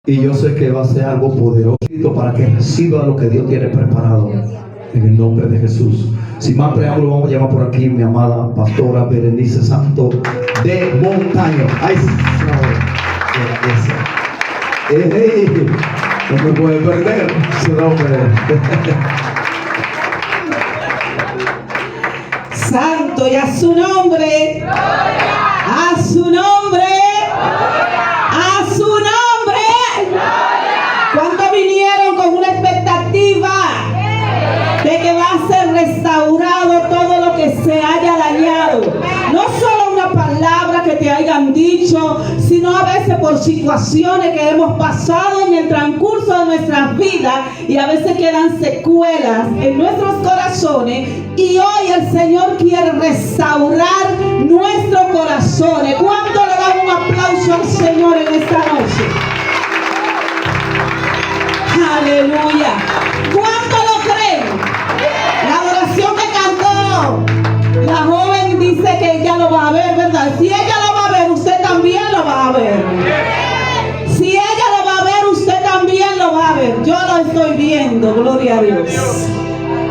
Y yo sé que va a ser algo poderoso para que reciba lo que Dios tiene preparado en el nombre de Jesús. Sin más preámbulo, vamos a llamar por aquí mi amada pastora Berenice Santo de Montaño. ¡Ay, no me puede perder su nombre! Santo, y a su nombre, ¡gloria! A su nombre, ¡gloria! A su nombre, ¡gloria! ¿Cuántos vinieron con una expectativa de que va a ser restaurado todo lo que se haya dañado? No solo una palabra que te hayan dicho, sino a veces por situaciones que hemos pasado en el transcurso de nuestras vidas, y a veces quedan secuelas en nuestros corazones, y hoy el Señor quiere restaurar nuestros corazones. ¿Cuánto le dan un aplauso al Señor en esta noche? Aleluya. ¿Cuánto lo creen? La adoración que cantó la joven dice que ella lo va a ver, ¿verdad? Si ella lo va a ver, usted también lo va a ver. Si ella lo va a ver, usted también lo va a ver. Yo lo estoy viendo, gloria a Dios.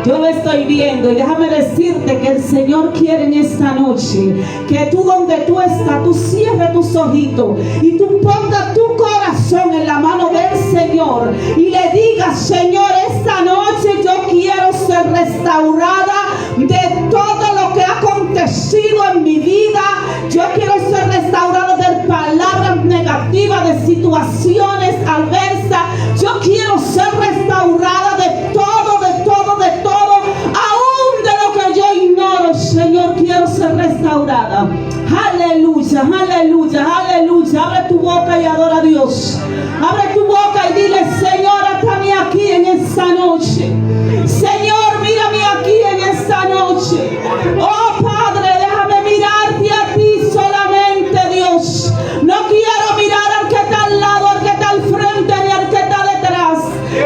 Yo lo estoy viendo, y déjame decirte que el Señor quiere en esta noche que tú, donde tú estás, tú cierres tus ojitos y tú pongas tu corazón en la mano del Señor y le digas: Señor, esta noche yo quiero ser restaurada de todo lo que ha acontecido en mi vida. Yo quiero ser restaurada de palabras negativas, de situaciones adversas. Yo quiero ser restaurada de todo, de todo, de todo. Aún de lo que yo ignoro, Señor, quiero ser restaurada. Aleluya, aleluya, aleluya. Abre tu boca y adora a Dios. Abre tu boca y dile: Señor, háblame aquí en esta noche. Señor, mírame aquí en esta noche. Oh Padre, déjame mirarte a ti solamente, Dios. No quiero mirar al que está al lado, al que está al frente, ni al que está detrás.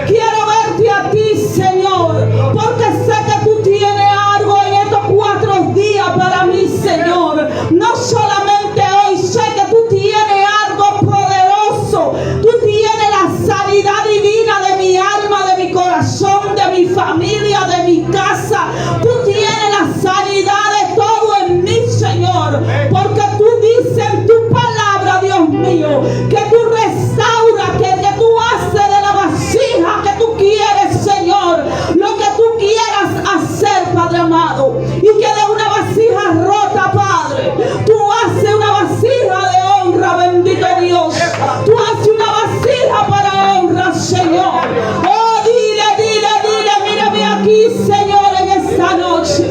Quiero verte a ti, Señor, porque sé que tú tienes algo en estos 4 días para mí, Señor. No solamente hoy, sé que tú tienes algo poderoso. Tú tienes la sanidad divina de mi alma, de mi corazón, de mi familia, de mi casa. Tú tienes la sanidad de todo en mí, Señor, porque tú dices en tu palabra, Dios mío, que tú restauras, que tú haces de la vasija que tú quieres, Señor, lo que tú quieras hacer, Padre amado, y que de una vasija rota, Padre, tú haces una vasija de honra, bendito Dios. Tú haces una vasija para honra, Señor. Oh, dile, mírame aquí, Señor, en esta noche.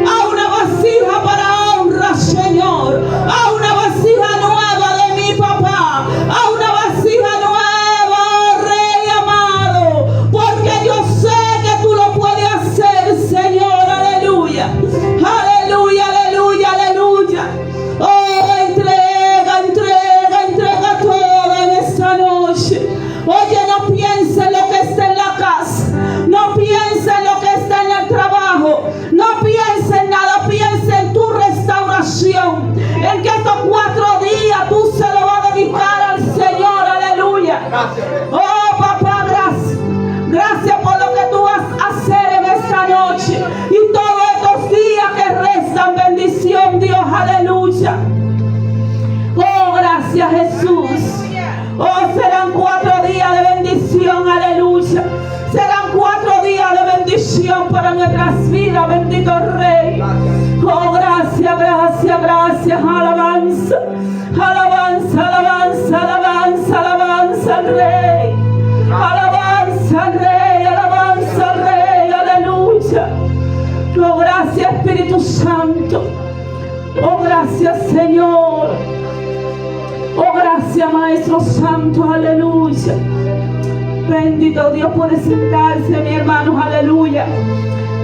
A una vasija para honra, Señor. A una vasija nueva de mi papá. A una vasija nueva, oh Rey amado. Porque yo sé que tú lo puedes hacer, Señor. Aleluya. Aleluya, aleluya, aleluya. Oh, entrega todo en esta noche. Oye, no pienses en lo que está en la casa. No pienses en lo que está en el trabajo. No pienses en nada. Piensa en tu restauración. En que estos 4 días tú se lo vas a dedicar al Señor. Aleluya. Oh, papá, gracias. Gracias por lo que tú vas a hacer en esta noche. Y todos estos días que restan, bendición, Dios. Aleluya. Oh, gracias, Jesús. Oh, serán 4 días de bendición, aleluya. Serán 4 días de bendición para nuestras vidas, bendito Rey. Oh, gracias, gracias, gracias. Alabanza, alabanza, alabanza, alabanza, alabanza al Rey. Alabanza al Rey, alabanza al Rey, aleluya. Oh, gracias, Espíritu Santo. Oh, gracias, Señor. Oh, gracias, Maestro Santo, aleluya. Bendito Dios, puede sentarse, mi hermano, aleluya.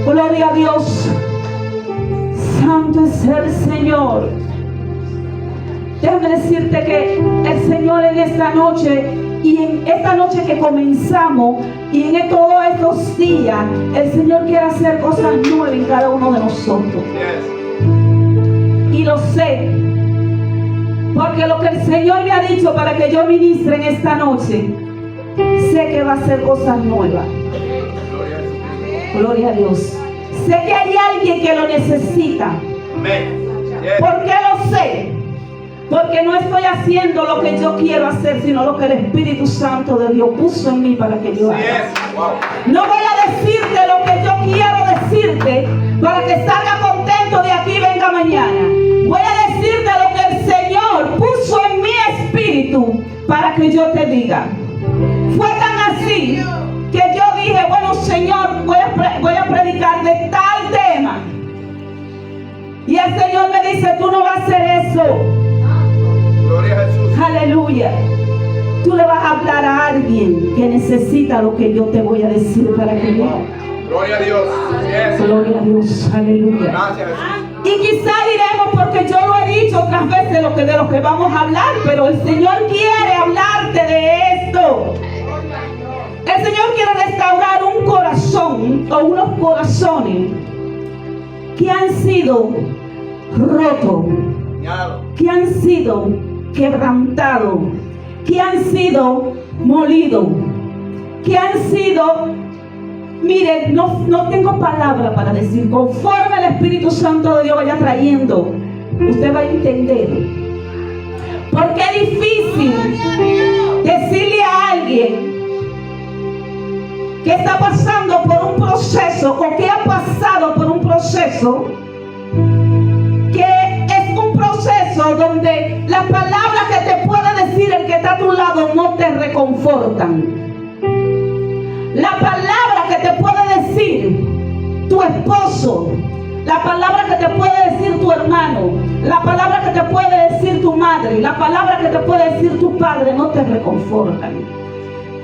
Gloria a Dios. Santo es el Señor. Déjame decirte que el Señor en esta noche, y en esta noche que comenzamos, y en todos estos días, el Señor quiere hacer cosas nuevas en cada uno de nosotros. Y lo sé, porque lo que el Señor me ha dicho para que yo ministre en esta noche sé que va a hacer cosas nuevas. Gloria a Dios. Sé que hay alguien que lo necesita. ¿Por qué lo sé? Porque no estoy haciendo lo que yo quiero hacer, sino lo que el Espíritu Santo de Dios puso en mí para que yo haga. No voy a decirte lo que yo quiero decirte para que salga contento de aquí y venga mañana. Voy a decirte lo que el Señor puso en mi espíritu para que yo te diga. Fue tan así que yo dije, bueno, Señor, voy a predicar de tal tema. Y el Señor me dice, tú no vas a hacer eso. Gloria a Jesús. Aleluya. Tú le vas a hablar a alguien que necesita lo que yo te voy a decir para que yo. Gloria a Dios. Yes. Gloria a Dios. Aleluya. Gracias, Jesús. Y quizá diremos, porque yo lo he dicho otras veces de lo que vamos a hablar, pero el Señor quiere hablarte de esto. El Señor quiere restaurar un corazón o unos corazones que han sido rotos, que han sido quebrantados, que han sido molidos, que han sido, mire, no tengo palabra para decir, conforme el Espíritu Santo de Dios vaya trayendo, usted va a entender. Porque es difícil decirle a alguien que está pasando por un proceso o que ha pasado por un proceso que es un proceso donde las palabras que te puede decir el que está a tu lado no te reconfortan. La palabra que te puede decir tu esposo, la palabra que te puede decir tu hermano, la palabra que te puede decir tu madre, la palabra que te puede decir tu padre no te reconfortan.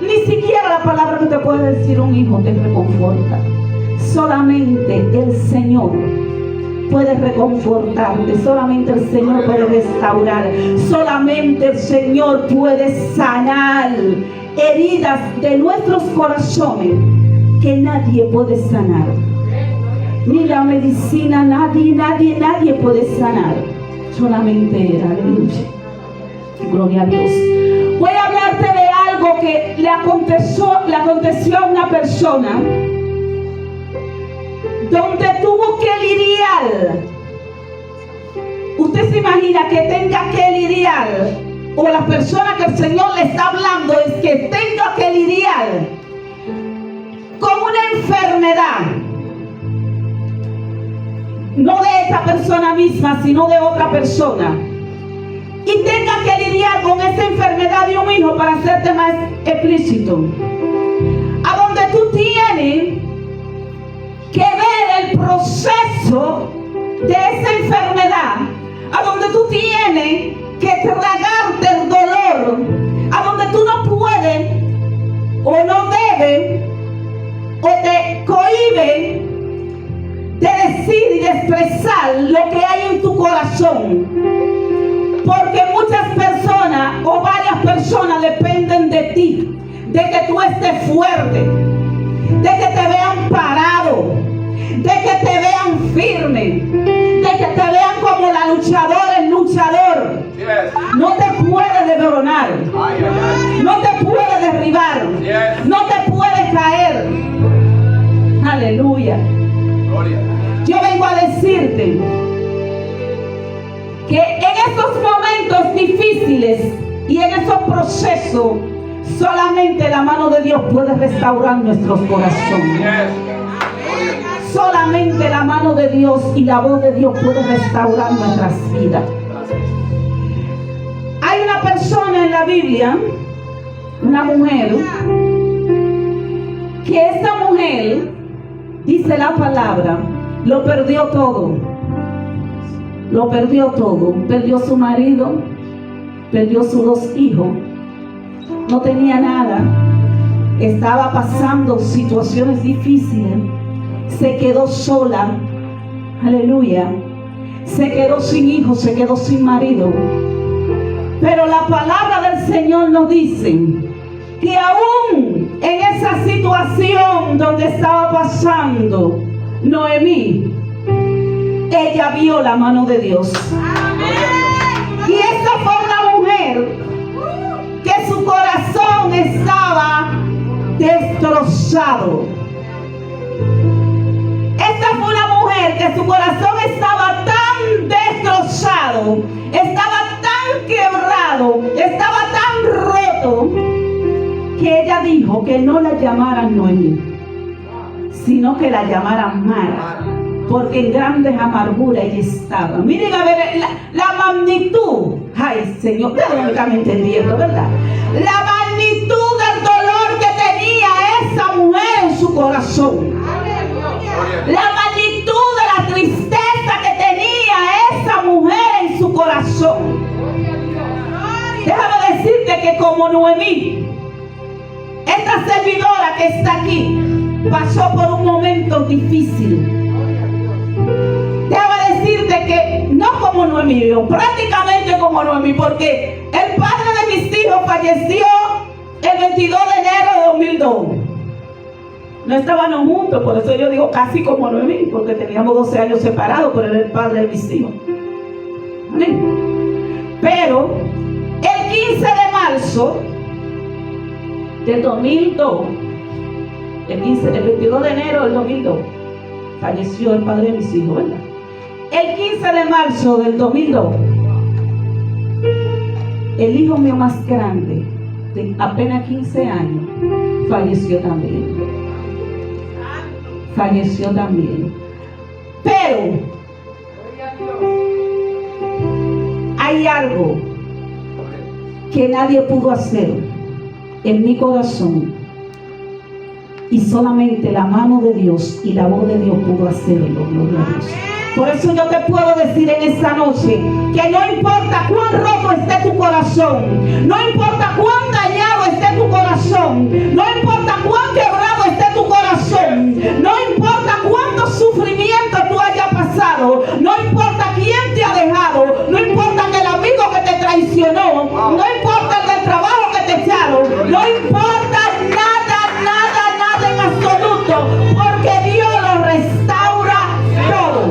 Ni siquiera la palabra que te puede decir un hijo te reconforta. Solamente el Señor puede reconfortarte. Solamente el Señor puede restaurar. Solamente el Señor puede sanar heridas de nuestros corazones que nadie puede sanar. Ni la medicina, nadie puede sanar. Solamente Él. Aleluya. Gloria a Dios. Voy a hablarte de algo que le aconteció a una persona donde tuvo que lidiar. Usted se imagina que tenga que lidiar, o la persona que el Señor le está hablando es que tenga que lidiar con una enfermedad, no de esa persona misma, sino de otra persona, y tenga que lidiar con esa enfermedad de un hijo, para hacerte más explícito, a donde tú tienes que ver el proceso de esa enfermedad, a donde tú tienes que tragarte el dolor, a donde tú no puedes o no debes o te cohibes de decir y de expresar lo que hay en tu corazón. Porque muchas personas o varias personas dependen de ti, de que tú estés fuerte, de que te vean parado, de que te vean firme, de que te vean como la luchadora, el luchador. No te puede desboronar, no te puede derribar, no te puede caer. Aleluya. Yo vengo a decirte que en esos momentos difíciles y en esos procesos, solamente la mano de Dios puede restaurar nuestros corazones. Solamente la mano de Dios y la voz de Dios puede restaurar nuestras vidas. Hay una persona en la Biblia, una mujer, que esta mujer, dice la palabra, lo perdió todo. Lo perdió todo. Perdió su marido, perdió sus 2 hijos, no tenía nada, estaba pasando situaciones difíciles, se quedó sola, aleluya, se quedó sin hijos, se quedó sin marido. Pero la palabra del Señor nos dice que aún en esa situación donde estaba pasando Noemí, ella vio la mano de Dios. Y esta fue una mujer que su corazón estaba destrozado. Esta fue una mujer que su corazón estaba tan destrozado, estaba tan quebrado, estaba tan roto, que ella dijo que no la llamaran Noemí, sino que la llamaran Mara, porque en grandes amarguras ella estaba. Miren a ver la magnitud. Ay, Señor, ustedes no me están entendiendo, ¿verdad? La magnitud del dolor que tenía esa mujer en su corazón. La magnitud de la tristeza que tenía esa mujer en su corazón. Déjame decirte que como Noemí, esta servidora que está aquí, pasó por un momento difícil. Déjame decirte que no como Noemí, prácticamente como Noemí, porque el padre de mis hijos falleció el 22 de enero de 2002. No estábamos juntos, por eso yo digo casi como Noemí, porque teníamos 12 años separados, pero era el padre de mis hijos. ¿Amén? Pero el 15 de marzo del 2002, el 22 de enero del 2002, falleció el padre de mis hijos, ¿verdad? El 15 de marzo del 2002, el hijo mío más grande, de apenas 15 años, falleció también. Falleció también. Pero hay algo que nadie pudo hacer en mi corazón, y solamente la mano de Dios y la voz de Dios pudo hacerlo. Gloria a Dios. Por eso yo te puedo decir en esta noche que no importa cuán roto esté tu corazón, no importa cuán dañado esté tu corazón, no importa cuán quebrado esté tu corazón, no importa cuánto sufrimiento tú hayas pasado, no importa quién te ha dejado, no importa que el amigo que te traicionó, no importa el del trabajo que te echaron, no importa nada en absoluto, porque Dios lo restaura todo.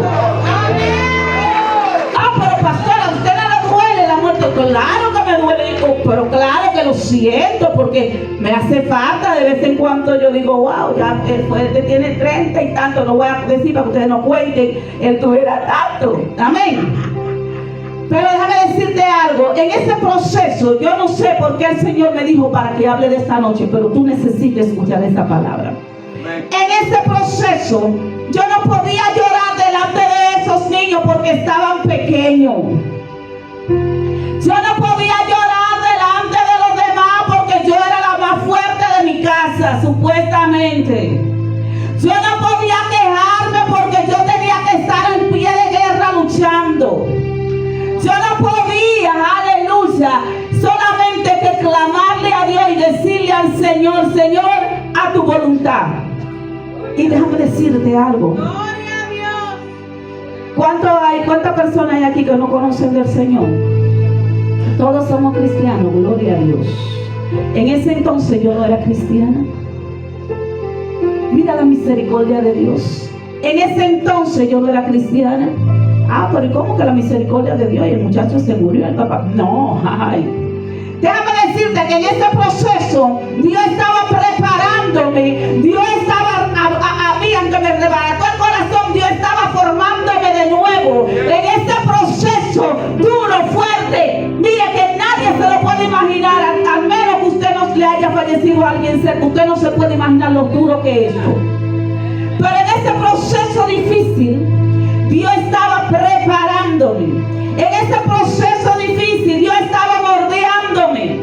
Ah, pero pastora, ¿a usted no le duele la muerte? Claro que me duele, pero claro que lo siento, porque me hace falta de vez en cuando. Yo digo, wow, ya el fuerte tiene 30 y tanto, no voy a decir para que ustedes no cuenten, él tuviera tanto. Amén. Pero déjame decirte algo, en ese proceso, yo no sé por qué el Señor me dijo para que hable de esta noche, pero tú necesitas escuchar esta palabra. En ese proceso, yo no podía llorar delante de esos niños porque estaban pequeños. Yo no podía llorar delante de los demás porque yo era la más fuerte de mi casa, supuestamente. Yo no podía quejarme porque yo tenía que estar en pie de guerra luchando. Yo no podía, aleluya, solamente que clamarle a Dios y decirle al Señor, Señor, a tu voluntad. Y déjame decirte algo. Gloria a Dios. ¿Cuántas personas hay aquí que no conocen del Señor? Todos somos cristianos, gloria a Dios. En ese entonces yo no era cristiana. Mira la misericordia de Dios. En ese entonces yo no era cristiana. Ah, pero ¿y cómo que la misericordia de Dios? Y el muchacho se murió, el papá. No, ay. Déjame decirte que en este proceso Dios estaba preparándome. Dios estaba, aunque me rebarató el corazón, Dios estaba formándome de nuevo. En este proceso duro, fuerte. Mire que nadie se lo puede imaginar, al menos que usted no le haya fallecido a alguien cerca. Usted no se puede imaginar lo duro que es esto. Pero en este proceso difícil, Dios estaba preparándome. En este proceso difícil, Dios estaba moldeándome.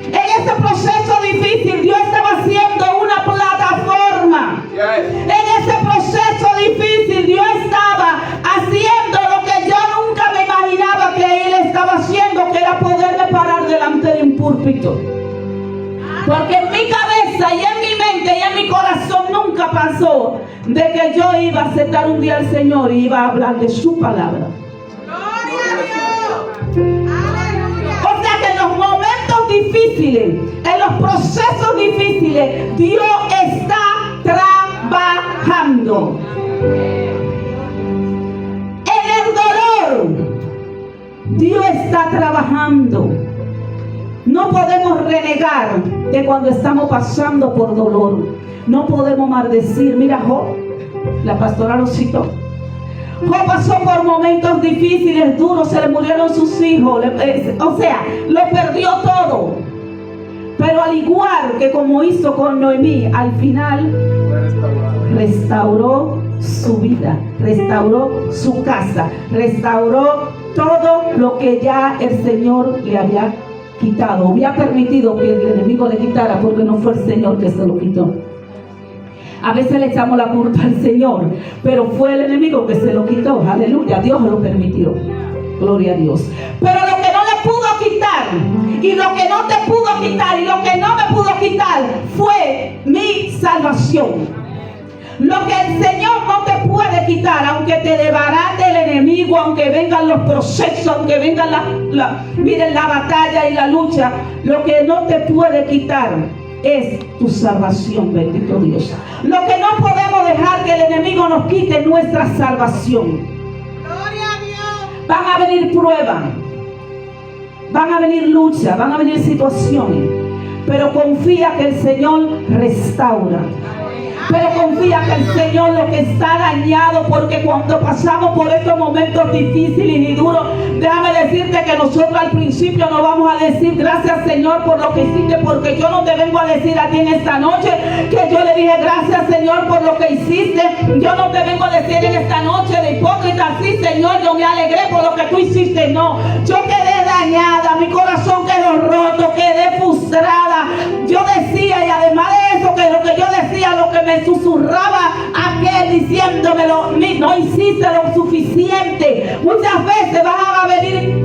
En este proceso difícil, Dios estaba haciendo una plataforma. En este proceso difícil, Dios estaba haciendo lo que yo nunca me imaginaba que Él estaba haciendo, que era poderme parar delante de un púlpito. Porque en mi cabeza y en mi mente y en mi corazón nunca pasó de que yo iba a aceptar un día al Señor y iba a hablar de su palabra. Gloria a Dios. Aleluya. O sea que en los momentos difíciles, en los procesos difíciles, Dios está trabajando. En el dolor, Dios está trabajando. No podemos renegar de cuando estamos pasando por dolor. No podemos maldecir. Mira Job, la pastora lo citó. Job pasó por momentos difíciles, duros, se le murieron sus hijos, o sea, lo perdió todo. Pero al igual que como hizo con Noemí, al final restauró su vida, restauró su casa, restauró todo lo que ya el Señor le había quitado. Había permitido que el enemigo le quitara porque no fue el Señor que se lo quitó. A veces le echamos la culpa al Señor, pero fue el enemigo que se lo quitó. Aleluya, Dios lo permitió. Gloria a Dios. Pero lo que no le pudo quitar, y lo que no te pudo quitar, y lo que no me pudo quitar, fue mi salvación. Lo que el Señor no te puede quitar, aunque te desbarate el enemigo, aunque vengan los procesos, aunque vengan miren la batalla y la lucha, lo que no te puede quitar es tu salvación, bendito Dios. Lo que no podemos dejar que el enemigo nos quite nuestra salvación. Gloria a Dios. Van a venir pruebas, van a venir luchas, van a venir situaciones, pero confía que el Señor restaura. Pero confía que el Señor lo que está dañado, porque cuando pasamos por estos momentos difíciles y duros, déjame decirte que nosotros al principio no vamos a decir gracias Señor por lo que hiciste, porque yo no te vengo a decir a ti en esta noche que yo le dije gracias Señor por lo que hiciste. Yo no te vengo a decir en esta noche de hipócrita, sí Señor, yo me alegré por lo que tú hiciste. No, yo quedé dañada, mi corazón quedó roto, quedé frustrada. Yo decía, y además de eso, que lo que yo decía, lo que me susurraba aquel diciéndomelo, no hiciste lo suficiente. Muchas veces van a venir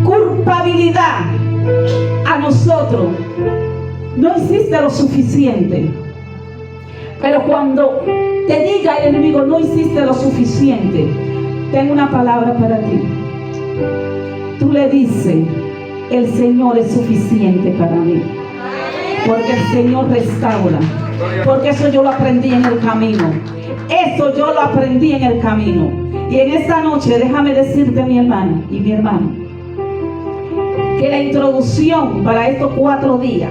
culpabilidad a nosotros. No hiciste lo suficiente. Pero cuando te diga el enemigo, no hiciste lo suficiente, tengo una palabra para ti. Tú le dices, el Señor es suficiente para mí. Porque el Señor restaura. Porque eso yo lo aprendí en el camino. Eso yo lo aprendí en el camino. Y en esta noche déjame decirte, mi hermana y mi hermano, que la introducción para estos 4 días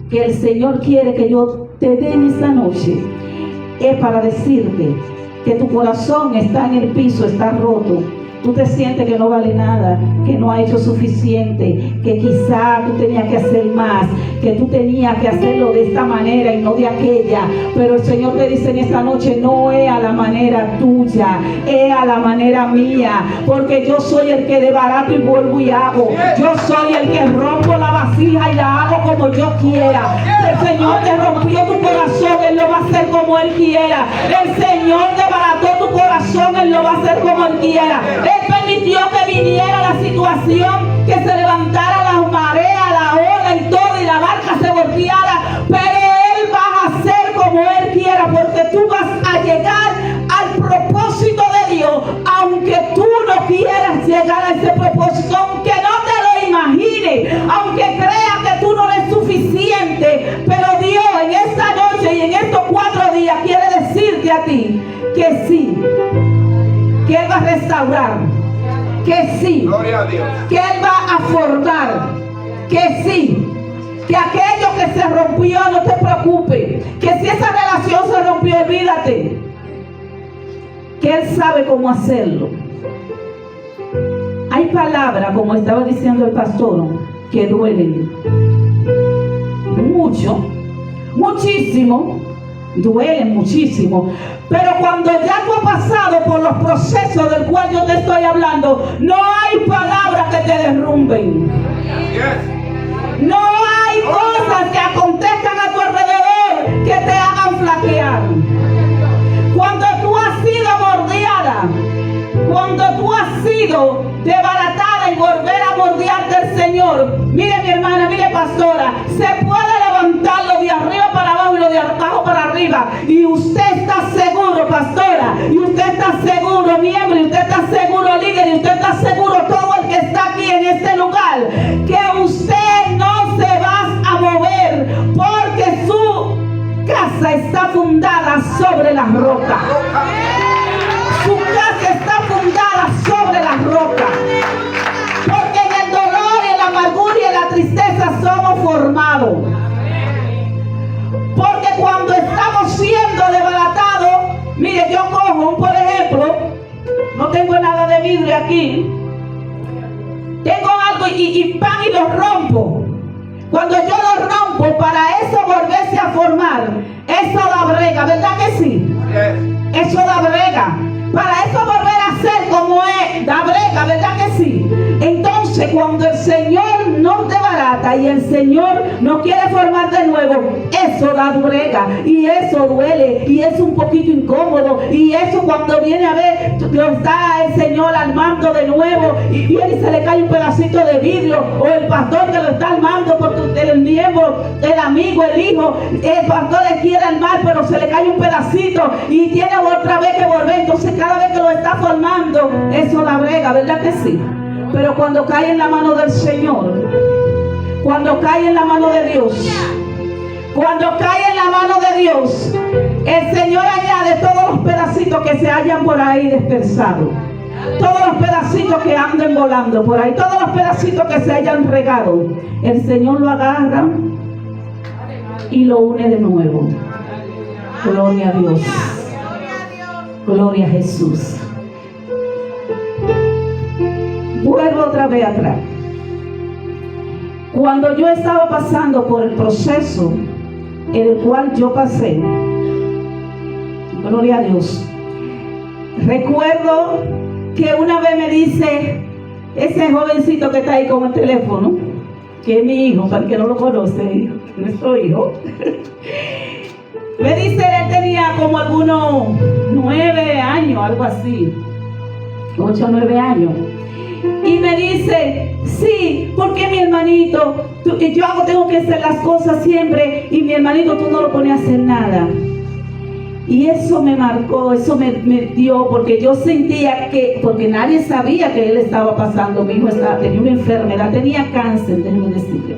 que el Señor quiere que yo te dé en esta noche es para decirte que tu corazón está en el piso, está roto. Tú te sientes que no vale nada, que no ha hecho suficiente, que quizá tú tenías que hacer más, que tú tenías que hacerlo de esta manera y no de aquella. Pero el Señor te dice en esta noche, no es a la manera tuya, es a la manera mía. Porque yo soy el que desbarato y vuelvo y hago. Yo soy el que rompo la vasija y la hago como yo quiera. El Señor te rompió tu corazón, Él lo va a hacer como Él quiera. El Señor desbarató tu corazón, Él lo va a hacer como Él quiera. Él permitió que viniera la situación, que se levantara la marea, la ola y todo, y la barca se volteara, pero Él va a hacer como Él quiera, porque tú vas a llegar al propósito de Dios, aunque tú no quieras llegar a ese propósito, aunque no te lo imagines, aunque creas que tú no eres suficiente, pero Dios en esta noche y en estos 4 días quiere decirte a ti que sí, que Él va a restaurar, que sí, que Él va a formar, que sí, que aquello que se rompió, no te preocupes, que si esa relación se rompió, olvídate, que Él sabe cómo hacerlo. Hay palabras, como estaba diciendo el pastor, que duelen mucho, muchísimo, duelen muchísimo, pero cuando ya tú has pasado por los procesos del cual yo te estoy hablando, no hay palabras que te derrumben. No hay cosas que acontezcan a tu alrededor que te hagan flaquear. Cuando tú has sido bordeada, cuando tú has sido desbaratada y volver a bordearte el Señor, mire mi hermana, mire pastora, se puede levantarlo de arriba para abajo y lo de abajo para arriba, y usted está seguro, pastora, y usted está seguro, miembro, y usted está seguro, líder, y usted está seguro, todo el que está aquí en este lugar, que usted no se va a mover, porque su casa está fundada sobre la roca. Su casa está fundada sobre la roca. Porque en el dolor estoy aquí, tengo algo y pan y lo rompo. Cuando yo lo rompo, para eso volverse a formar, eso da brega, ¿verdad que sí? Yes. Eso da brega. Para eso volver a ser como es, da brega, ¿verdad que sí? Entonces, cuando el Señor nos desbarata y el Señor nos quiere formar de nuevo, eso da brega y eso duele y es un poquito incómodo. Y eso cuando viene a ver, lo está el Señor armando de nuevo y viene y se le cae un pedacito de vidrio, o el pastor que lo está armando porque el miembro, el amigo, el hijo, el pastor le quiere armar pero se le cae un pedacito y tiene otra vez que volver. Entonces cada vez que lo está formando, eso da brega, ¿verdad que sí? Pero cuando cae en la mano del Señor, cuando cae en la mano de Dios, cuando cae en la mano de Dios, el Señor añade todos los pedacitos que se hayan por ahí dispersados, todos los pedacitos que anden volando por ahí, todos los pedacitos que se hayan regado, el Señor lo agarra y lo une de nuevo. Gloria a Dios. Gloria a Jesús. Vuelvo otra vez atrás. Cuando yo estaba pasando por el proceso en el cual yo pasé, gloria a Dios, recuerdo que una vez me dice ese jovencito que está ahí con el teléfono, que es mi hijo, para el que no lo conoce, nuestro hijo, me dice, él tenía como algunos 9 años, algo así, 8 o 9 años. Y me dice, sí, porque mi hermanito, tengo que hacer las cosas siempre, y mi hermanito tú no lo pones a hacer nada. Y eso me marcó, eso me dio, porque yo sentía que, porque nadie sabía que él estaba pasando, mi hijo tenía una enfermedad, tenía cáncer, déjenme decirle.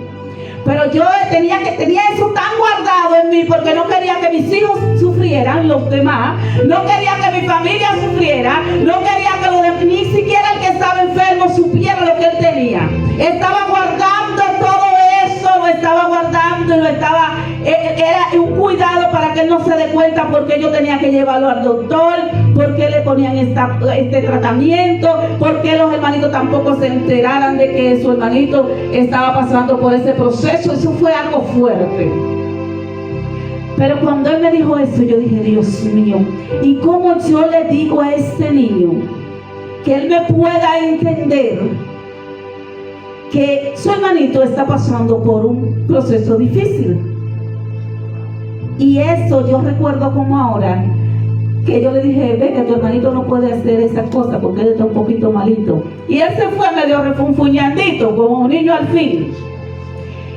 Pero yo tenía eso tan guardado en mí, porque no quería que mis hijos sufrieran, los demás, no quería que mi familia sufriera, no quería que ni siquiera el que estaba enfermo supiera lo que él tenía. Estaba guardando todo eso, lo estaba guardando y era un cuidado para que él no se dé cuenta, porque yo tenía que llevarlo al doctor, porque le ponían este tratamiento, porque los hermanitos tampoco se enteraran de que su hermanito estaba pasando por ese proceso. Eso fue algo fuerte. Pero cuando él me dijo eso, yo dije, Dios mío, ¿y cómo yo le digo a este niño que él me pueda entender que su hermanito está pasando por un proceso difícil? Y eso yo recuerdo como ahora, que yo le dije, ve que tu hermanito no puede hacer esas cosas porque él está un poquito malito. Y él se fue medio refunfuñandito, como un niño al fin.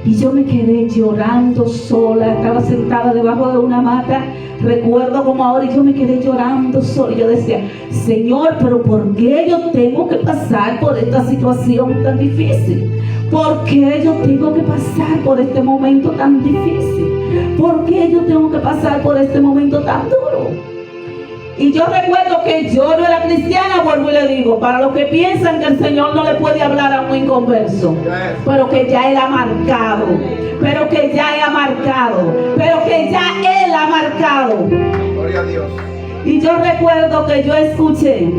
Y yo me quedé llorando sola, estaba sentada debajo de una mata, recuerdo como ahora, y yo me quedé llorando sola. Y yo decía, Señor, pero ¿por qué yo tengo que pasar por esta situación tan difícil? ¿Por qué yo tengo que pasar por este momento tan difícil? ¿Por qué yo tengo que pasar por este momento tan duro? Y yo recuerdo que yo no era cristiana, vuelvo y le digo, para los que piensan que el Señor no le puede hablar a un inconverso, pero que ya Él ha marcado, pero que ya Él ha marcado, pero que ya Él ha marcado. Gloria a Dios. Y yo recuerdo que yo escuché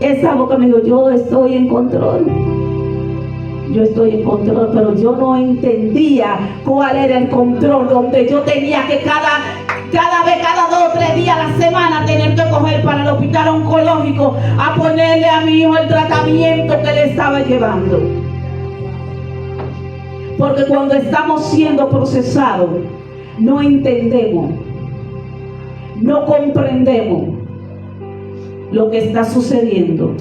esa voz que me dijo, yo estoy en control. Yo estoy en control, pero yo no entendía cuál era el control, donde yo tenía que cada 2 o 3 días a la semana tener que coger para el hospital oncológico a ponerle a mi hijo el tratamiento que le estaba llevando. Porque cuando estamos siendo procesados, no entendemos, no comprendemos lo que está sucediendo.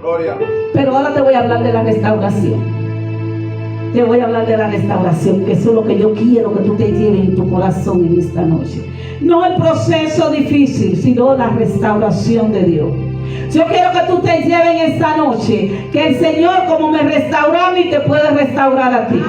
Gloria. Pero ahora te voy a hablar de la restauración. Te voy a hablar de la restauración, que eso es lo que yo quiero que tú te lleves en tu corazón en esta noche. No el proceso difícil, sino la restauración de Dios. Yo quiero que tú te lleves en esta noche, que el Señor, como me restauró a mí, te puede restaurar a ti.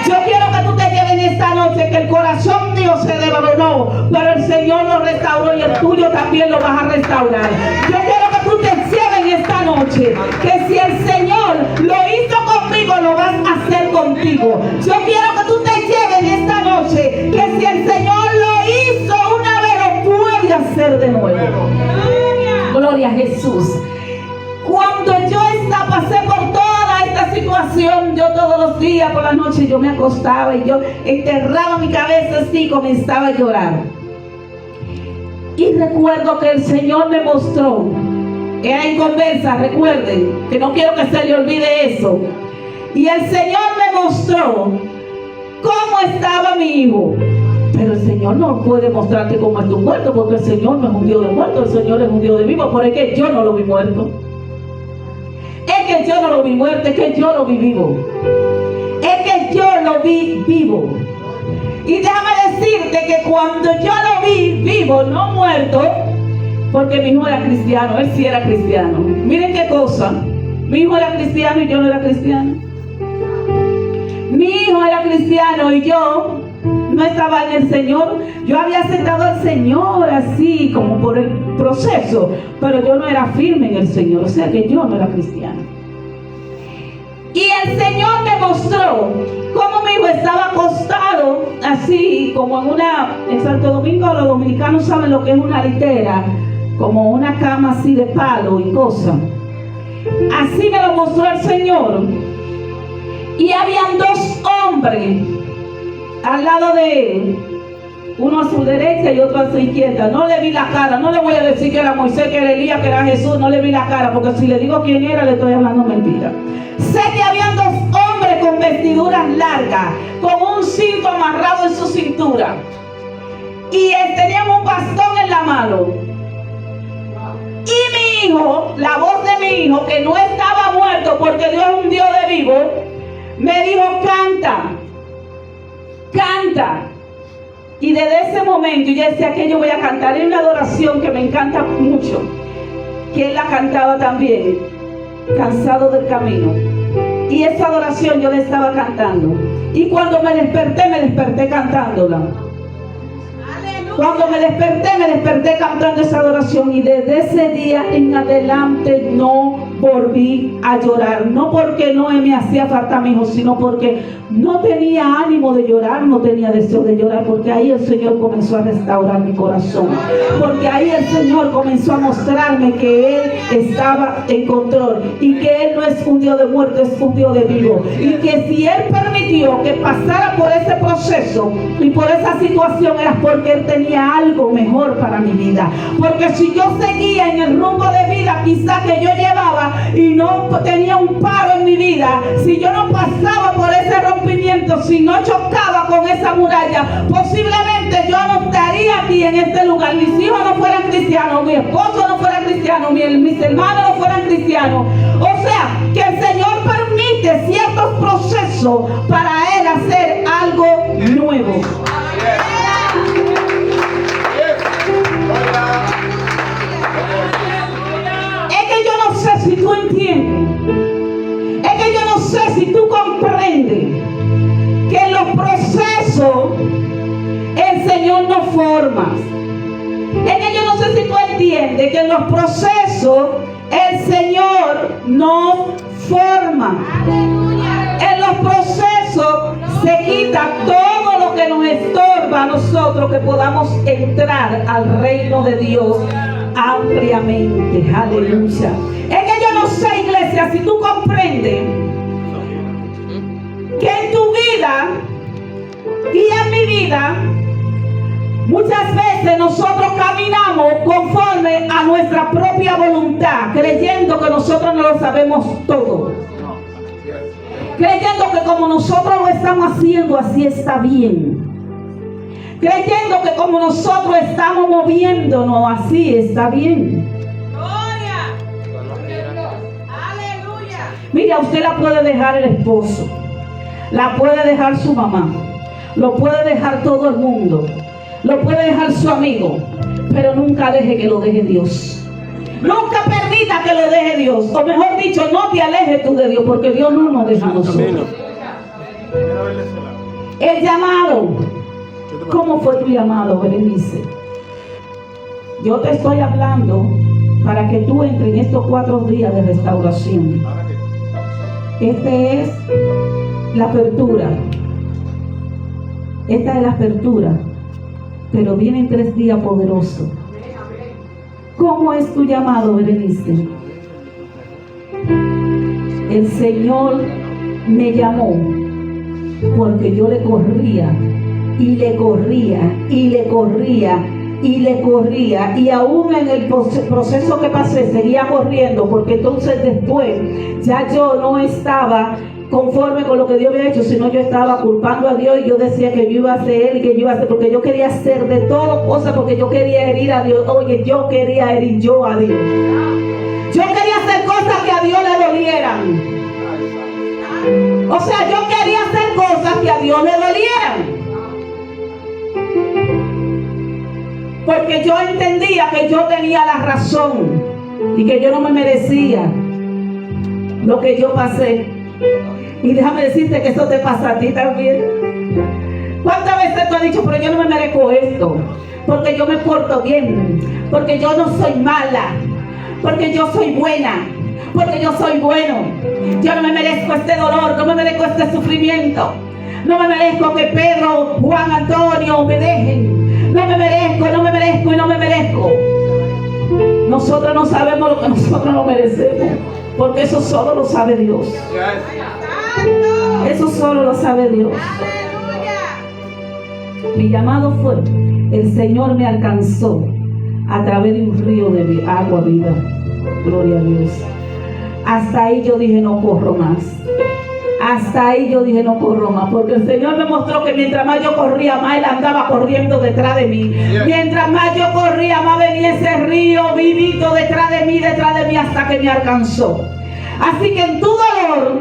Yo quiero que tú te lleves en esta noche, que el corazón mío se desmoronó, pero el Señor lo restauró y el tuyo también lo vas a restaurar. Yo quiero que tú te lleves en esta noche, que si el Señor lo hizo conmigo, lo vas a hacer contigo. Yo quiero que tú te lleves en esta noche, que si el Señor lo hizo una vez, lo puede hacer de nuevo. Gloria a Jesús. Cuando la noche yo me acostaba y yo enterraba mi cabeza así y comenzaba a llorar. Y recuerdo que el Señor me mostró, era en conversa, recuerden, que no quiero que se le olvide eso. Y el Señor me mostró cómo estaba mi hijo. Pero el Señor no puede mostrarte cómo es tu muerto, porque el Señor no es un Dios de muerto, el Señor es un Dios de vivo, pero es que yo no lo vi muerto. Es que yo no lo vi muerto, es que yo lo vi vivo. Es que yo lo vi vivo. Y déjame decirte que cuando yo lo vi vivo, no muerto, porque mi hijo era cristiano, él sí era cristiano. Miren qué cosa, mi hijo era cristiano y yo no era cristiano. Mi hijo era cristiano y yo no estaba en el Señor. Yo había aceptado al Señor así como por el proceso, pero yo no era firme en el Señor, o sea que yo no era cristiano. Y el Señor me mostró cómo mi hijo estaba acostado así como en Santo Domingo. Los dominicanos saben lo que es una litera, como una cama así de palo y cosas. Así me lo mostró el Señor. Y habían dos hombres al lado de él, uno a su derecha y otro a su izquierda. No le vi la cara, no le voy a decir que era Moisés, que era Elías, que era Jesús, no le vi la cara, porque si le digo quién era, le estoy hablando mentira. Sé que habían dos hombres con vestiduras largas, con un cinto amarrado en su cintura, y tenían un bastón en la mano. Y mi hijo, la voz de mi hijo, que no estaba muerto porque Dios es un Dios de vivo, me dijo: canta, canta. Y desde ese momento yo decía que yo voy a cantar. Hay una adoración que me encanta mucho, que él la cantaba también, Cansado del Camino. Y esa adoración yo la estaba cantando. Y cuando me desperté cantándola. Cuando me desperté cantando esa adoración. Y desde ese día en adelante no volví a llorar. No porque no me hacía falta mi hijo, sino porque no tenía ánimo de llorar, no tenía deseo de llorar. Porque ahí el Señor comenzó a restaurar mi corazón. Porque ahí el Señor comenzó a mostrarme que Él estaba en control. Y que Él no es un Dios de muerto, es un Dios de vivo. Y que si Él permitió que pasara por ese proceso y por esa situación, era porque Él tenía algo mejor para mi vida. Porque si yo seguía en el rumbo de vida quizá que yo llevaba y no tenía un paro en mi vida, si yo no pasaba por ese rompimiento, si no chocaba con esa muralla, posiblemente yo no estaría aquí en este lugar. Mis hijos no fueran cristianos, mi esposo no fuera cristiano, mis hermanos no fueran cristianos. O sea, que el Señor permite ciertos procesos para Él hacer algo nuevo. Es que yo no sé si tú entiendes, es que yo no sé si tú comprendes que en los procesos el Señor nos forma. Es que yo no sé si tú entiendes que en los procesos el Señor nos forma. En los procesos se quita todo lo que nos estorba a nosotros, que podamos entrar al reino de Dios ampliamente. Aleluya. Es que yo no sé, iglesia, si tú comprendes que en tu vida y en mi vida muchas veces nosotros caminamos conforme a nuestra propia voluntad, creyendo que nosotros no lo sabemos todo, creyendo que como nosotros lo estamos haciendo así está bien, creyendo que como nosotros estamos moviéndonos así está bien. Gloria. Aleluya. Mira, usted la puede dejar el esposo, la puede dejar su mamá, lo puede dejar todo el mundo, lo puede dejar su amigo, pero nunca deje que lo deje Dios. Nunca permita que lo deje Dios. O mejor dicho, no te alejes tú de Dios, porque Dios no nos deja a nosotros. El llamado. ¿Cómo fue tu llamado, Berenice? Yo te estoy hablando para que tú entres en estos 4 días de restauración. Este es la apertura. Esta es la apertura. Pero vienen 3 días poderosos. ¿Cómo es tu llamado, Berenice? El Señor me llamó porque yo le corría y le corría y le corría y le corría, y aún en el proceso que pasé seguía corriendo, porque entonces después ya yo no estaba conforme con lo que Dios había hecho, sino yo estaba culpando a Dios, y yo decía que yo iba a hacer y que yo iba a hacer, porque yo quería hacer de todo cosas, porque yo quería herir a Dios. Oye, yo quería herir yo a Dios. Yo quería hacer cosas que a Dios le dolieran. O sea, yo quería hacer cosas que a Dios le dolieran. Porque yo entendía que yo tenía la razón y que yo no me merecía lo que yo pasé. Y déjame decirte que eso te pasa a ti también. ¿Cuántas veces tú has dicho, pero yo no me merezco esto? Porque yo me porto bien, porque yo no soy mala, porque yo soy buena, porque yo soy bueno. Yo no me merezco este dolor, no me merezco este sufrimiento. No me merezco que Pedro, Juan, Antonio me dejen. No me merezco, no me merezco y no me merezco. Nosotros no sabemos lo que nosotros no merecemos, porque eso solo lo sabe Dios. Eso solo lo sabe Dios. Mi llamado fue, el Señor me alcanzó a través de un río de agua viva. Gloria a Dios. Hasta ahí yo dije, no corro más. Hasta ahí yo dije, no corro más, porque el Señor me mostró que mientras más yo corría, más Él andaba corriendo detrás de mí. Mientras más yo corría, más venía ese río vivito detrás de mí, hasta que me alcanzó. Así que en tu dolor,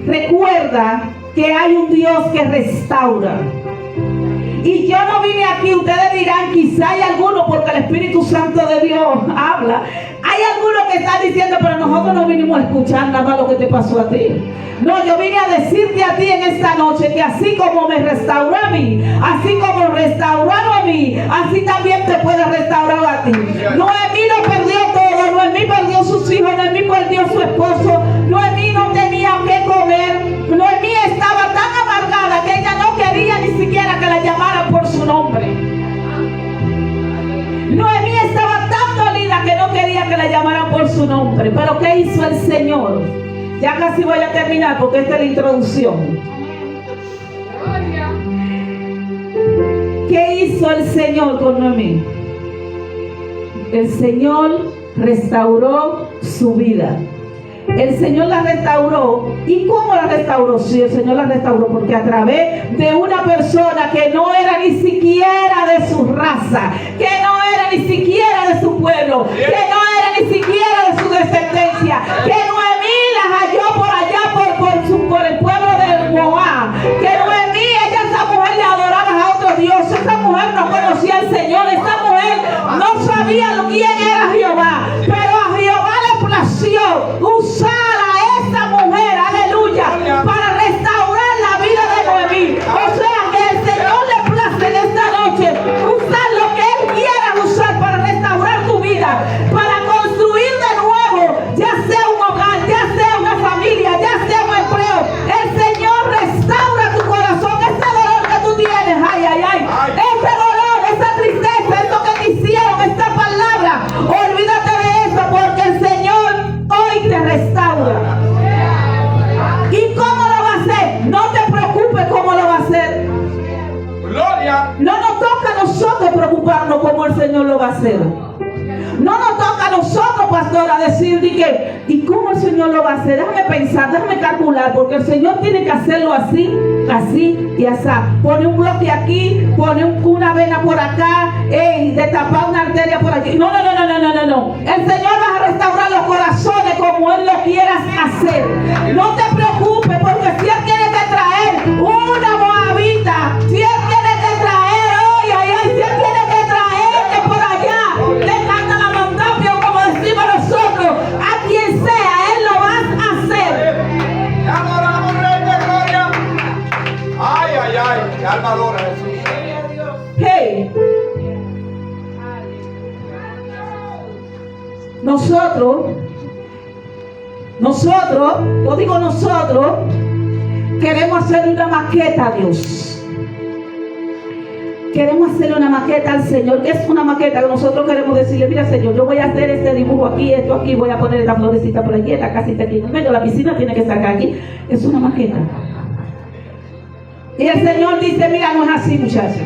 recuerda que hay un Dios que restaura. Y yo no vine aquí, ustedes dirán, quizá hay algunos, porque el Espíritu Santo de Dios habla. Hay algunos que están diciendo, pero nosotros no vinimos a escuchar nada más lo que te pasó a ti. No, yo vine a decirte a ti en esta noche que así como me restauró a mí, así como restauraron a mí, así también te puede restaurar a ti. Noemí lo perdió todo, Noemí perdió sus hijos, Noemí perdió su esposo, Noemí no tenía que comer, Noemí estaba tan amargada que ella no quería ni siquiera que la llamaran por su nombre. Noemí estaba tan dolida que no quería que la llamaran por su nombre. Pero ¿qué hizo el Señor? Ya casi voy a terminar porque esta es la introducción. ¿Qué hizo el Señor con Noemí? El Señor restauró su vida. El Señor la restauró. ¿Y cómo la restauró? Sí, el Señor la restauró porque a través de una persona que no era ni siquiera de su raza, que no era ni siquiera de su pueblo, que no era ni siquiera de su descendencia, que Noemí las halló por allá por el pueblo de Moab, que Noemí, esa mujer le adoraba a otro Dios, esa mujer no conocía al Señor, esa mujer no sabía quién era Jehová, pero a Jehová le plació usar a esa mujer, aleluya, para restaurar la vida de Noemí. O sea que el Señor le place en esta noche usar lo que Él quiera usar para restaurar tu vida, para construir de nuevo, ya sea un hogar, ya sea una familia, ya sea un empleo. El Señor restaura tu corazón, ese dolor que tú tienes, ay, ay, ay, ese dolor, esa tristeza, esto que te hicieron, esta palabra, olvídate de eso, porque el Señor hoy te restaura. ¿Y cómo lo va a hacer? No te preocupes cómo lo va a hacer. Gloria. No nos toca a nosotros preocuparnos cómo el Señor lo va a hacer. No nos toca a nosotros, pastora, decir ¿y cómo el Señor lo va a hacer? Déjame pensar, déjame calcular, porque el Señor tiene que hacerlo así, así y así. Pone un bloque aquí, pone una vena por acá, destapar una arteria por aquí. No. El Señor va a restaurar los corazones como Él lo quiera hacer. No te preocupes, porque si Él tiene que traer una moabita, si Él tiene que traer, si Él tiene que traerte por allá, te canta la mandapio, como decimos nosotros, a quien sea, Él lo va a hacer. Adoramos, Rey de Gloria. Ay, ay, ay, qué alma adora Jesús. Hey, nosotros, yo digo nosotros, queremos hacer una maqueta a Dios. Queremos hacer una maqueta al Señor. Es una maqueta que nosotros queremos decirle, mira Señor, yo voy a hacer este dibujo aquí, esto aquí, voy a poner esta florecita por aquí, esta casita aquí en el medio, la piscina tiene que estar aquí. Es una maqueta. Y el Señor dice, mira, no es así, muchacha.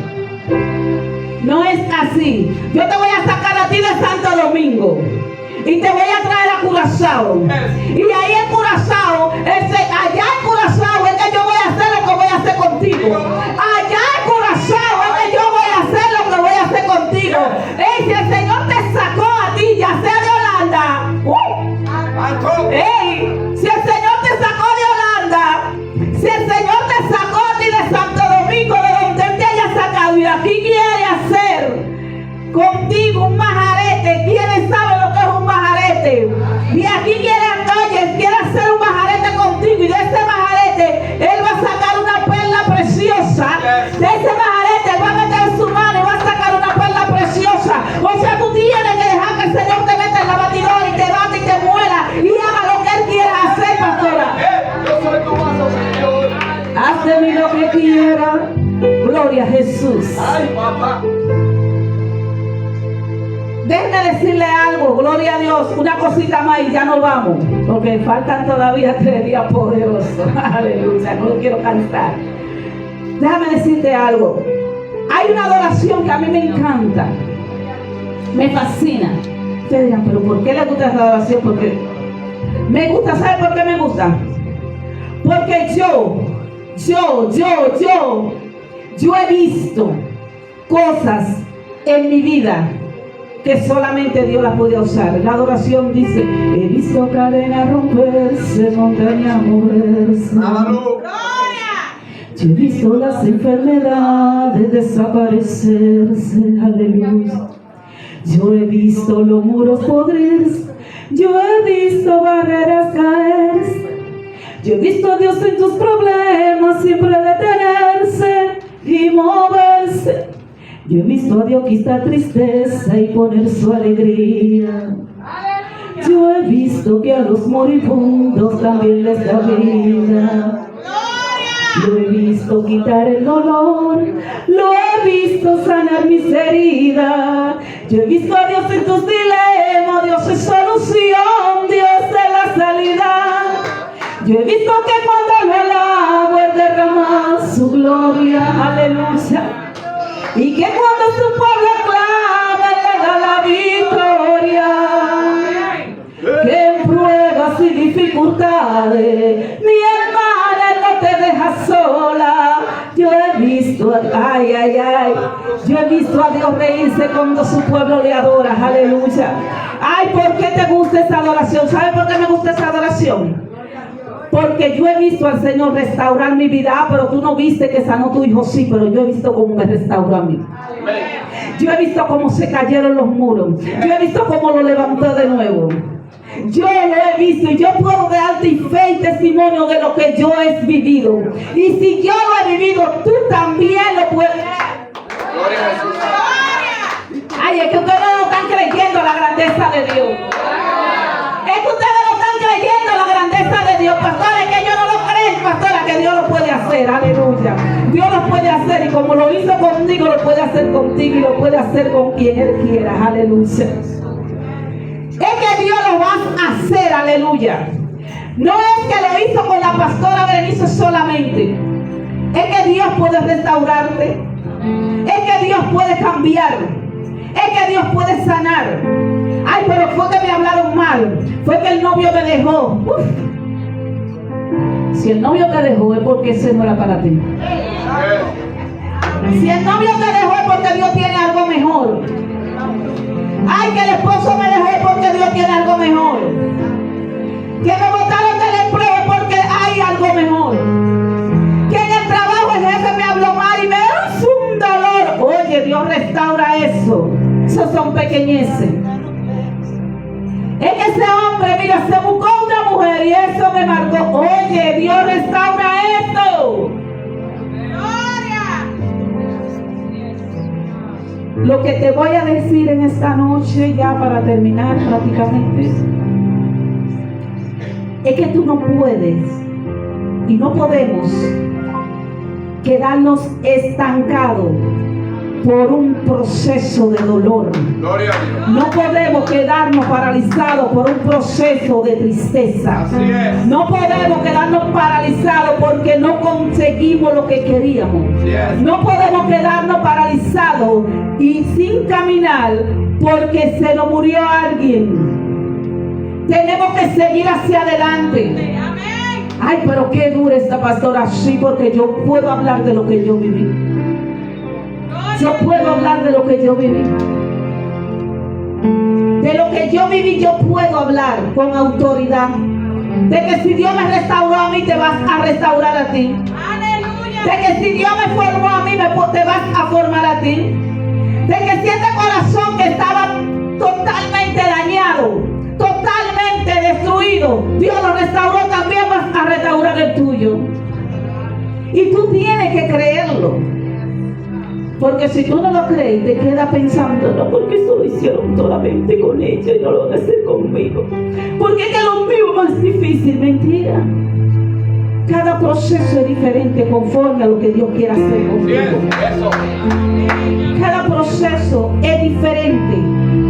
No es así. Yo te voy a sacar a ti de Santo Domingo y te voy a traer a Curazao. Y ahí en Curazao, allá en Curazao es que yo voy a hacer lo que voy a hacer contigo. Allá en Curazao es que yo voy a hacer lo que voy a hacer contigo. Ey, si el Señor te sacó a ti, ya sea de Holanda. Ey, si el Señor te sacó de Holanda, si el Señor te sacó a ti de Santo Domingo, de donde Él te haya sacado, y aquí quiere hacer contigo un majarete. ¿Quién sabe lo que es un majarete? Y aquí quiere hacer un majarete contigo, y de ese majarete Él va a sacar una perla preciosa. De ese majarete Él va a meter su mano y va a sacar una perla preciosa. O sea, tú tienes que dejar que el Señor te meta en la batidora y te bate y te muela y haga lo que Él quiera hacer, pastora. Yo soy tu vaso, Señor. Hazme lo que quiera. Gloria a Jesús. Ay, papá. Déjeme decirle algo, gloria a Dios, una cosita más y ya nos vamos, porque faltan todavía 3 días poderosos. Aleluya, no lo quiero cansar. Déjame decirte algo. Hay una adoración que a mí me encanta, me fascina. Ustedes dirán, pero ¿por qué le gusta esa adoración? Porque me gusta. ¿Sabe por qué me gusta? Porque yo he visto cosas en mi vida que solamente Dios las puede usar. La adoración dice, he visto cadenas romperse, montañas moverse. Yo he visto las enfermedades desaparecerse, aleluya. Yo he visto los muros podrirse, yo he visto barreras caerse. Yo he visto a Dios en tus problemas siempre detenerse y moverse. Yo he visto a Dios quitar tristeza y poner su alegría. Yo he visto que a los moribundos también les da vida. Lo he visto quitar el dolor, lo he visto sanar mis heridas. Yo he visto a Dios en tus dilemas, Dios es solución, Dios es la salida. Yo he visto que cuando lo alabo, Él derrama su gloria, aleluya. Y que cuando su pueblo clama, le da la victoria. Que en pruebas y dificultades, mi hermana no te deja sola. Yo he visto, yo he visto a Dios reírse cuando su pueblo le adora, aleluya. Ay, ¿por qué te gusta esa adoración? ¿Sabe por qué me gusta esa adoración? Porque yo he visto al Señor restaurar mi vida. Pero tú no viste que sanó tu hijo, sí, pero yo he visto cómo me restauró a mí. Yo he visto cómo se cayeron los muros. Yo he visto cómo lo levantó de nuevo. Yo lo he visto y yo puedo darte fe y testimonio de lo que yo he vivido. Y si yo lo he vivido, tú también lo puedes. Gloria a Jesús. Ay, es que ustedes no están creyendo la grandeza de Dios. Es que ustedes no están creyendo la grandeza de Dios, pastora. Es que ellos no lo creen, pastora, que Dios lo puede hacer. Aleluya. Dios lo puede hacer, y como lo hizo conmigo, lo puede hacer contigo y lo puede hacer con quien Él quiera. Aleluya. Es que Dios lo va a hacer, aleluya. No es que lo hizo con la pastora Berenice solamente. Es que Dios puede restaurarte. Es que Dios puede cambiar. Es que Dios puede sanar. Ay, pero fue que me hablaron mal. Fue que el novio me dejó. Uf. Si el novio te dejó es porque ese no era para ti. Si el novio te dejó es porque Dios tiene algo mejor. Ay, que el esposo me dejó es porque Dios tiene algo mejor. Que me botaron del empleo es porque hay algo mejor. Que en el trabajo el jefe me habló mal y me hizo un dolor. Oye, Dios restaura eso. Esos son pequeñeces. Es que ese hombre, mira, se buscó una mujer y eso me marcó. Oye, Dios restaura esto. Lo que te voy a decir en esta noche, ya para terminar prácticamente, es que tú no puedes y no podemos quedarnos estancados por un proceso de dolor. Gloria a Dios. No podemos quedarnos paralizados por un proceso de tristeza. Así es. No podemos quedarnos paralizados porque no conseguimos lo que queríamos. Así es. No podemos quedarnos paralizados y sin caminar porque se nos murió alguien. Tenemos que seguir hacia adelante. Ay, pero qué dura esta pastora. Sí, porque yo puedo hablar de lo que yo viví. Yo puedo hablar de lo que yo viví. De lo que yo viví yo puedo hablar con autoridad. De que si Dios me restauró a mí, te vas a restaurar a ti. De que si Dios me formó a mí, te vas a formar a ti. De que si este corazón que estaba totalmente dañado, totalmente destruido, Dios lo restauró, también vas a restaurar el tuyo. Y tú tienes que creerlo. Porque si tú no lo crees, te quedas pensando, no, porque eso lo hicieron solamente con ella y no lo van a hacer conmigo. Porque es que lo mío es más difícil. Mentira. Cada proceso es diferente conforme a lo que Dios quiera hacer Así contigo. es. Eso. Cada proceso es diferente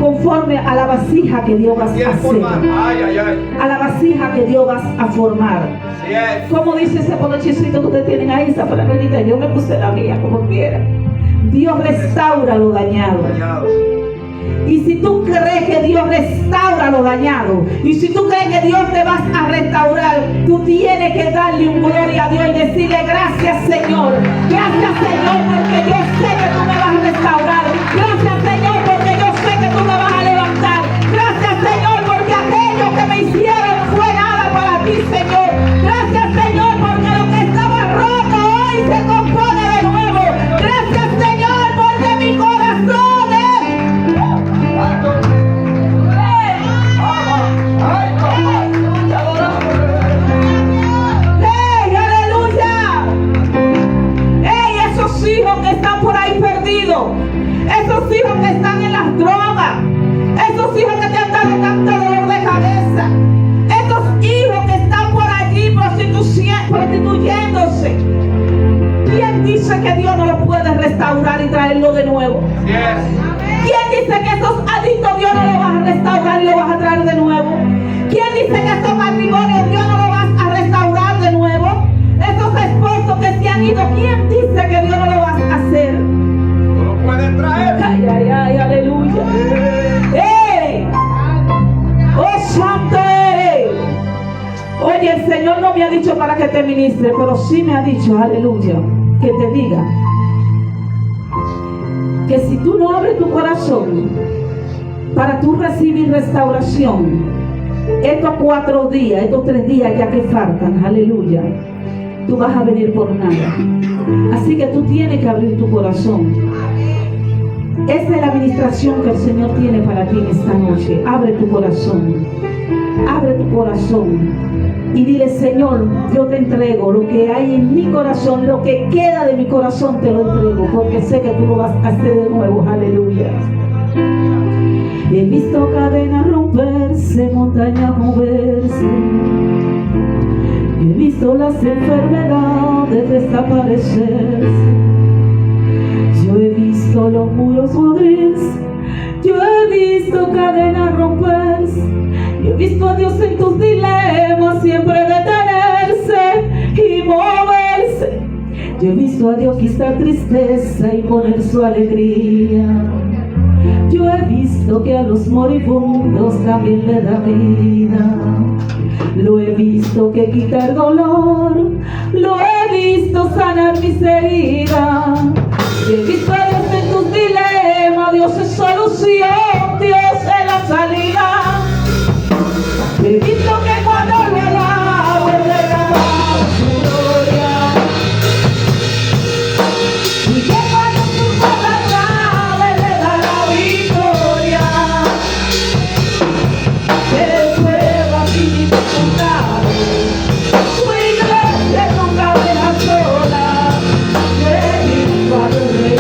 conforme a la vasija que Dios va a Quiere hacer. formar. Ay, ay, ay. A la vasija que Dios va a formar. Así es. Como dice ese polochecito que ustedes tienen ahí, esa palabrita, yo me puse la mía como quiera. Dios restaura lo dañado. Dañado. Y si tú crees que Dios restaura lo dañado, y si tú crees que Dios te va a restaurar, tú tienes que darle un gloria a Dios y decirle gracias Señor. Gracias Señor porque yo sé que tú me vas a restaurar. Gracias Señor porque yo sé que tú me vas a levantar. Gracias Señor porque aquello que me hicieron fue nada para ti Señor. Gracias Señor porque lo que estaba roto hoy se compone de nuevo. Gracias Señor porque mi corazón es... ¡Ey, aleluya! ¡Ey, esos hijos que están por ahí perdidos! Esos hijos que están en las drogas. Esos hijos que te han dado tanto dolor de cabeza. Esos hijos que están por allí prostituyéndose. ¿Quién dice que Dios no lo puede restaurar y traerlo de nuevo? Así es. ¿Quién dice que esos adictos Dios no lo va a restaurar y lo vas a traer de nuevo? ¿Quién dice que estos matrimonios Dios no lo va a restaurar de nuevo? Esos esposos que se han ido, ¿quién dice que Dios no lo va a hacer? No lo pueden traer. Ay, ay, ay, aleluya. ¡Ey! ¡Oh, santo eres! Oye, el Señor no me ha dicho para que te ministre, pero sí me ha dicho, aleluya, que te diga que si tú no abres tu corazón para tú recibir restauración, estos 4 días, estos 3 días ya que faltan, aleluya, tú vas a venir por nada. Así que tú tienes que abrir tu corazón. Esa es la administración que el Señor tiene para ti en esta noche. Abre tu corazón. Abre tu corazón. Y dile, Señor, yo te entrego lo que hay en mi corazón, lo que queda de mi corazón te lo entrego, porque sé que tú lo vas a hacer de nuevo, aleluya. He visto cadenas romperse, montañas moverse, he visto las enfermedades desaparecerse, yo he visto los muros podrirse, yo he visto cadenas romperse. Yo he visto a Dios en tus dilemas siempre detenerse y moverse. Yo he visto a Dios quitar tristeza y poner su alegría. Yo he visto que a los moribundos también le da vida. Lo he visto que quita el dolor. Lo he visto sanar mis heridas. Yo he visto a Dios en tus dilemas. Dios es solución. Dios es la salida. He visto que cuando le alabo, Él derrama su gloria. Y que cuando su corazón Él le da la victoria. Él prueba sin dificultad. Su iglesia nunca deja sola. Que mi Padre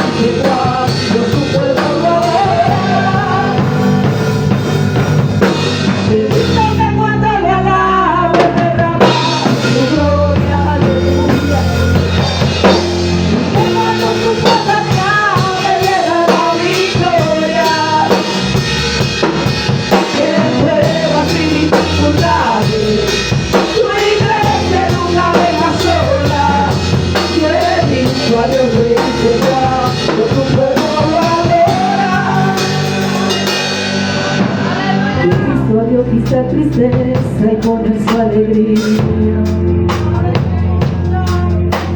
tristeza y pones su alegría.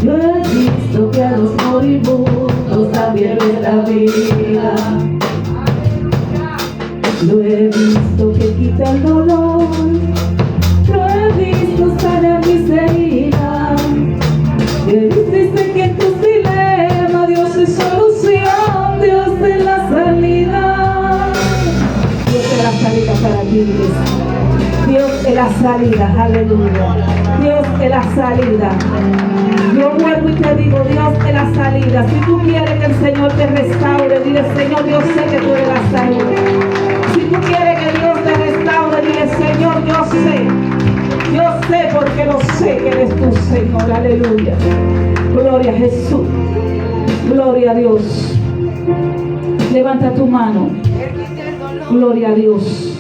Yo he visto que a los moribundos también les da vida. Lo he visto que quita el dolor, lo he visto sanar mis heridas. Y dice que en tus dilemas Dios es solución, Dios es la salida. Dios es la salida para ti, iglesia. Dios es la salida, aleluya. Dios es la salida. Yo vuelvo y te digo, Dios es la salida. Si tú quieres que el Señor te restaure, dile, Señor, yo sé que tú eres la salida. Si tú quieres que Dios te restaure, dile, Señor, yo sé porque lo sé que eres tú, Señor, aleluya. Gloria a Jesús, gloria a Dios. Levanta tu mano, gloria a Dios,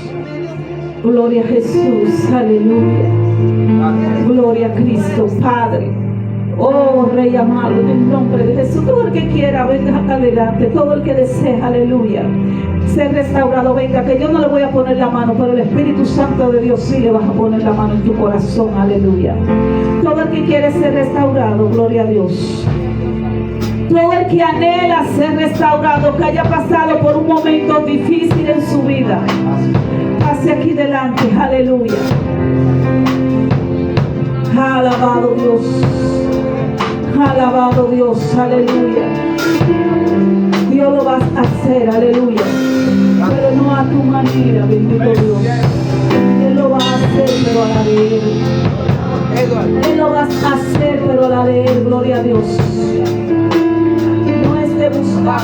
gloria a Jesús, aleluya. Gloria a Cristo, Padre. Oh, Rey amado, en el nombre de Jesús. Todo el que quiera, venga acá adelante. Todo el que desea, aleluya, ser restaurado, venga, que yo no le voy a poner la mano, pero el Espíritu Santo de Dios sí le vas a poner la mano en tu corazón, aleluya. Todo el que quiere ser restaurado, gloria a Dios. Todo el que anhela ser restaurado, que haya pasado por un momento difícil en su vida, pase aquí delante, aleluya. Alabado Dios, alabado Dios, aleluya. Dios lo vas a hacer, aleluya, pero no a tu manera, bendito Dios. Él lo va a hacer, pero a la de Él. Él lo vas a hacer, pero a la de Él, gloria a Dios. No es de buscar,